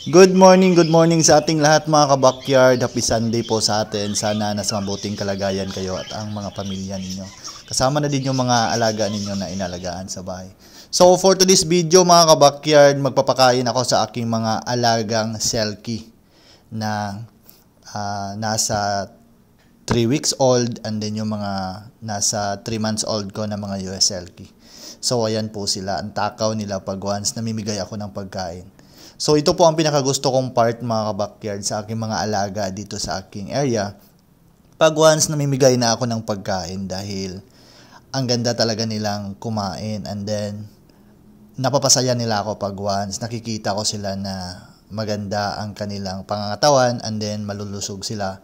Good morning sa ating lahat mga ka-backyard. Happy Sunday po sa atin. Sana nasa mabuting kalagayan kayo at ang mga pamilya ninyo. Kasama na din yung mga alaga ninyo na inalagaan sa bahay. So for today's video mga ka-backyard, magpapakain ako sa aking mga alagang selkie na nasa 3 weeks old and then yung mga nasa 3 months old ko na mga US selkie. So ayan po sila. Ang takaw nila pag once namimigay ako ng pagkain. So ito po ang pinakagusto kong part mga ka-backyard sa aking mga alaga dito sa aking area. Pag once namimigay na ako ng pagkain dahil ang ganda talaga nilang kumain and then napapasaya nila ako pag once nakikita ko sila na maganda ang kanilang pangangatawan and then malulusog sila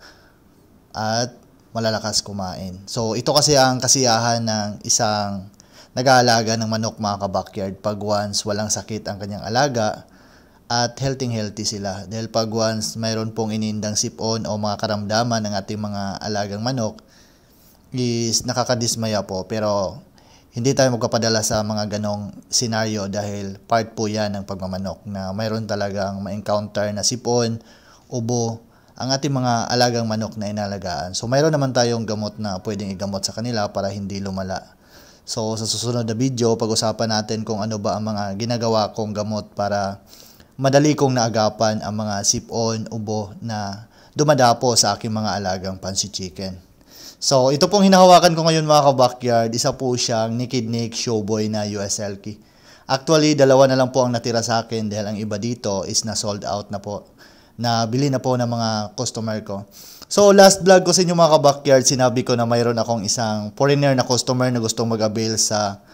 at malalakas kumain. So ito kasi ang kasiyahan ng isang nag-aalaga ng manok mga ka-backyard pag once walang sakit ang kanyang alaga at healthy sila. Dahil pag once mayroon pong inindang sipon o mga karamdaman ng ating mga alagang manok is nakakadismaya po. Pero hindi tayo magpapadala sa mga ganong senaryo dahil part po yan ng pagmamanok na mayroon talagang ma-encounter na sipon, ubo, ang ating mga alagang manok na inalagaan. So mayroon naman tayong gamot na pwedeng igamot sa kanila para hindi lumala. So sa susunod na video, pag-usapan natin kung ano ba ang mga ginagawa kong gamot para madali kong naagapan ang mga sipon, ubo na dumadapo sa aking mga alagang pansit chicken. So, ito pong hinahawakan ko ngayon mga ka-backyard. Isa po siyang Nikidnik Showboy na US selkie. Actually, dalawa na lang po ang natira sa akin dahil ang iba dito is na sold out na po. Nabili na po ng mga customer ko. So, last vlog ko sa inyo mga ka-backyard, sinabi ko na mayroon akong isang foreigner na customer na gustong mag-avail sa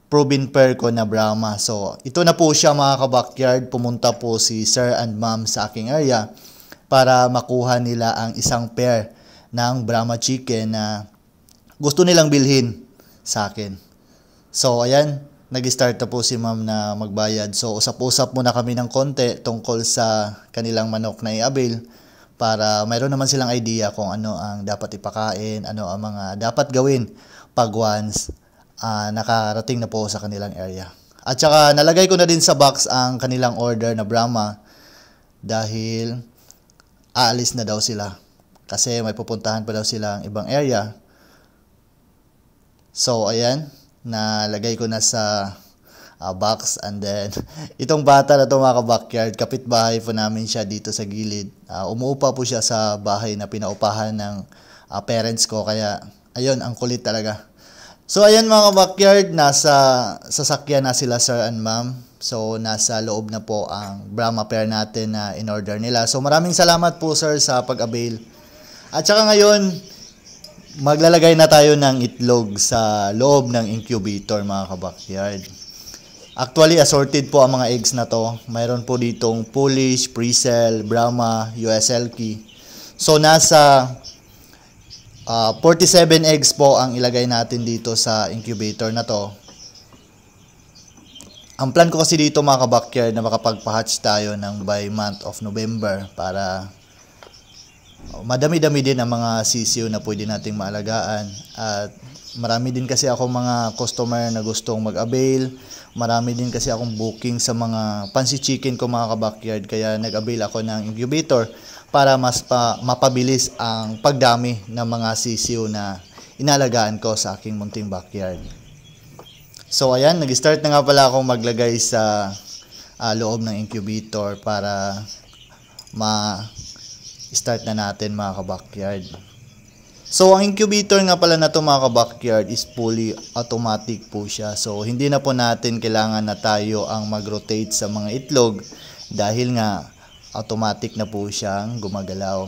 proven pair ko na Brahma. So, ito na po siya mga ka-backyard. Pumunta po si Sir and Ma'am sa aking area para makuha nila ang isang pair ng Brahma chicken na gusto nilang bilhin sa akin. So, ayan. Nag-start na po si Ma'am na magbayad. So, usap-usap muna kami ng konti tungkol sa kanilang manok na i-avail para mayroon naman silang idea kung ano ang dapat ipakain, ano ang mga dapat gawin pag once nakarating na po sa kanilang area. At saka nalagay ko na din sa box ang kanilang order na Brahma dahil aalis na daw sila kasi may pupuntahan pa daw silang ibang area. So ayan, nalagay ko na sa box and then itong bata na ito mga ka-backyard, kapitbahay po namin siya dito sa gilid. Umuupa po siya sa bahay na pinaupahan ng parents ko kaya ayun, ang kulit talaga. So ayan mga ka-backyard, nasa sasakyan na sila Sir and Ma'am. So nasa loob na po ang Brahma pair natin na in-order nila. So maraming salamat po sir sa pag-avail. At saka ngayon, maglalagay na tayo ng itlog sa loob ng incubator mga ka-backyard. Actually assorted po ang mga eggs na to. Mayroon po ditong Polish, Presel, Brahma, US selkie. So nasa 47 eggs po ang ilagay natin dito sa incubator na to. Ang plan ko kasi dito mga ka-backyard na makapagpa-hatch tayo ng by month of November para madami-dami din ang mga sisiw na pwede nating maalagaan. At marami din kasi ako mga customer na gustong mag-avail. Marami din kasi akong booking sa mga pansit chicken ko mga ka-backyard kaya nag-avail ako ng incubator para mas mapabilis ang pagdami ng mga sisiw na inalagaan ko sa aking munting backyard. So ayan, nag-start na nga pala akong maglagay sa loob ng incubator para ma-start na natin mga ka-backyard. So ang incubator nga pala na ito mga ka-backyard is fully automatic po siya. So hindi na po natin kailangan na tayo ang mag-rotate sa mga itlog dahil nga automatic na po siyang gumagalaw.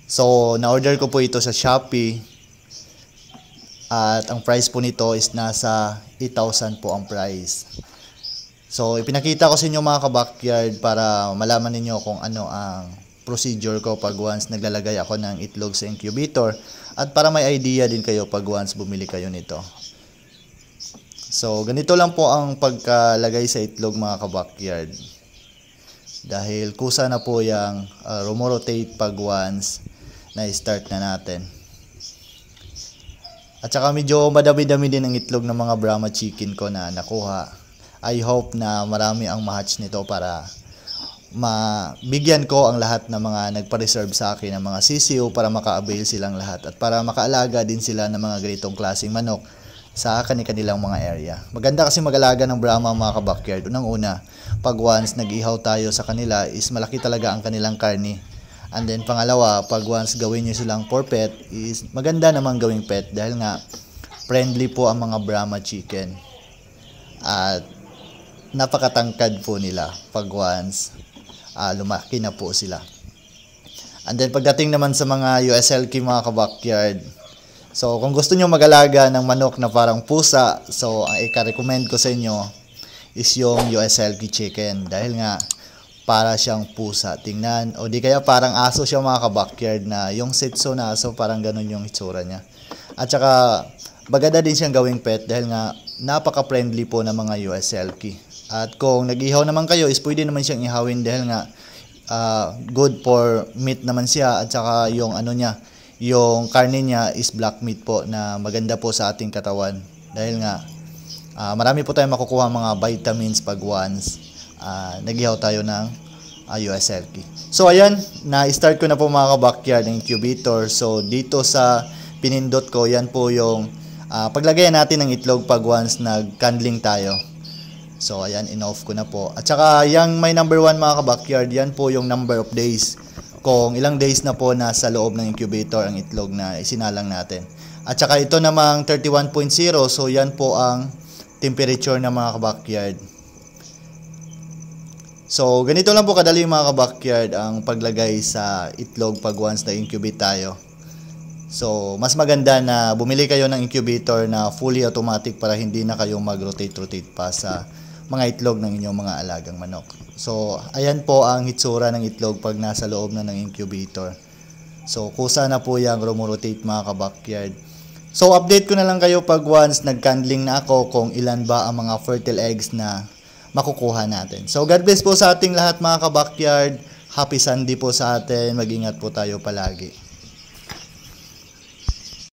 So, na-order ko po ito sa Shopee. At ang price po nito is nasa 8,000 po ang price. So, ipinakita ko sa inyo mga ka-backyard para malaman ninyo kung ano ang procedure ko pag once naglalagay ako ng itlog sa incubator. At para may idea din kayo pag once bumili kayo nito. So, ganito lang po ang pagkalagay sa itlog mga ka-backyard. Dahil kusa na po yung rumorotate pag once na start na natin. At saka medyo madami-dami din ang itlog ng mga Brahma chicken ko na nakuha. I hope na marami ang ma-hatch nito para mabigyan ko ang lahat ng mga nagpa-reserve sa akin ng mga sisiyo para maka-avail silang lahat at para makaalaga din sila ng mga ganitong klaseng manok sa kanilang mga area. Maganda kasi mag-alaga ng Brahma mga ka-backyard. Unang-una, pag once nag-ihaw tayo sa kanila is malaki talaga ang kanilang karne. And then pangalawa, pag once gawin nyo silang for pet is maganda namang gawing pet dahil nga friendly po ang mga Brahma chicken. At napakatangkad po nila pag once lumaki na po sila. And then pagdating naman sa mga USLK mga ka-backyard, so kung gusto nyo mag-alaga ng manok na parang pusa, so ang ika-recommend ko sa inyo is yung USLK chicken dahil nga para siyang pusa tingnan, o di kaya parang aso siya mga ka-backyard, na yung Shih Tzu na aso, parang ganun yung itsura niya. At saka maganda din siyang gawing pet dahil nga napaka-friendly po ng mga USLK. At kung nag-ihaw naman kayo, is pwede naman siyang ihawin dahil nga good for meat naman siya. At saka yung ano niya, yung karne niya is black meat po na maganda po sa ating katawan. Dahil nga marami po tayong makukuha mga vitamins pag once nag-ihaw tayo ng USLK. So ayan, na-start ko na po mga ka-backyard ng incubator. So dito sa pinindot ko, yan po yung paglagayan natin ng itlog pag once nag-candling tayo. So, ayan, in-off ko na po. At saka, yung may number 1 mga ka-backyard, yan po yung number of days. Kung ilang days na po nasa loob ng incubator ang itlog na isinalang natin. At saka, ito namang 31.0. So, yan po ang temperature ng mga ka-backyard. So, ganito lang po kadali mga ka-backyard ang paglagay sa itlog pag once na incubate tayo. So, mas maganda na bumili kayo ng incubator na fully automatic para hindi na kayo mag-rotate pa sa mga itlog ng inyong mga alagang manok. So, ayan po ang hitsura ng itlog pag nasa loob na ng incubator. So, kusa na po yung rumorotate mga ka-backyard. So, update ko na lang kayo pag once nag-candling na ako kung ilan ba ang mga fertile eggs na makukuha natin. So, God bless po sa ating lahat mga ka-backyard. Happy Sunday po sa atin. Mag-ingat po tayo palagi.